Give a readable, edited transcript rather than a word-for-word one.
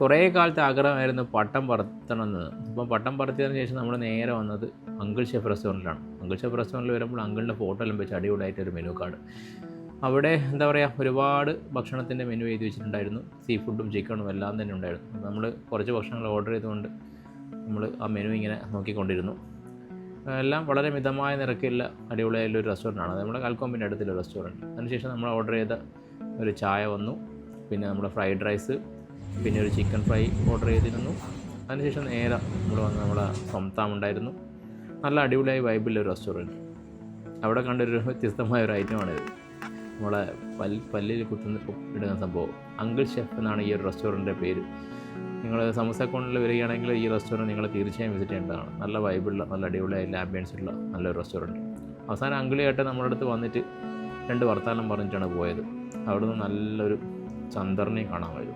കുറേ കാലത്തെ ആഗ്രഹമായിരുന്നു പട്ടം പറത്തണമെന്ന്. അപ്പം പട്ടം പറത്തിയതിന് ശേഷം നമ്മൾ നേരെ വന്നത് അങ്കിൾ ഷെഫ് റെസ്റ്റോറൻറ്റിലാണ്. അങ്കിൾ ഷെഫ് റെസ്റ്റോറൻറ്റിൽ വരുമ്പോൾ അങ്കിളിൻ്റെ ഫോട്ടോ എല്ലാം വെച്ച് അടിപൊളിയായിട്ടൊരു മെനു കാർഡ്. അവിടെ എന്താ പറയുക, ഒരുപാട് ഭക്ഷണത്തിൻ്റെ മെനു എഴുതി വെച്ചിട്ടുണ്ടായിരുന്നു. സീ ഫുഡും ചിക്കണും എല്ലാം തന്നെ ഉണ്ടായിരുന്നു. നമ്മൾ കുറച്ച് ഭക്ഷണങ്ങൾ ഓർഡർ ചെയ്തുകൊണ്ട് നമ്മൾ ആ മെനു ഇങ്ങനെ നോക്കിക്കൊണ്ടിരുന്നു. എല്ലാം വളരെ മിതമായ നിരക്കില്ല അടിപൊളിയായുള്ളൊരു റെസ്റ്റോറൻറ്റാണ്. അത് നമ്മുടെ കാൽക്കോമ്പിൻ്റെ അടുത്തുള്ള റെസ്റ്റോറൻറ്റ്. അതിനുശേഷം നമ്മൾ ഓർഡർ ചെയ്ത ഒരു ചായ വന്നു, പിന്നെ നമ്മുടെ ഫ്രൈഡ് റൈസ്, പിന്നെ ഒരു ചിക്കൻ ഫ്രൈ ഓർഡർ ചെയ്തിരുന്നു. അതിനുശേഷം നേരെ നമ്മൾ വന്ന് നമ്മുടെ സംതാം ഉണ്ടായിരുന്നു. നല്ല അടിപൊളിയായി വൈബിലൊരു റെസ്റ്റോറൻറ്റ്. അവിടെ കണ്ടൊരു വ്യത്യസ്തമായ ഒരു ഐറ്റമാണിത്. നമ്മളെ പല്ലിൽ കുത്തുന്ന ഇടുന്ന സംഭവം. അങ്കിൾ ഷെഫ് എന്നാണ് ഈ ഒരു റെസ്റ്റോറൻറ്റിൻ്റെ പേര്. നിങ്ങൾ സമൂസക്കോണിൽ വരികയാണെങ്കിൽ ഈ റെസ്റ്റോറൻറ്റ് നിങ്ങൾ തീർച്ചയായും വിസിറ്റ് ചെയ്യേണ്ടതാണ്. നല്ല വൈബുള്ള, നല്ല അടിപൊളിയായ ആംബിയൻസ് ഉള്ള നല്ലൊരു റെസ്റ്റോറൻറ്റ്. അവസാനം അങ്കിളിയായിട്ട് നമ്മുടെ അടുത്ത് വന്നിട്ട് 2 വർത്താനം പറഞ്ഞിട്ടാണ് പോയത്. അവിടുന്ന് നല്ലൊരു ചന്ദ്രനെയും കാണാൻ കഴിയും.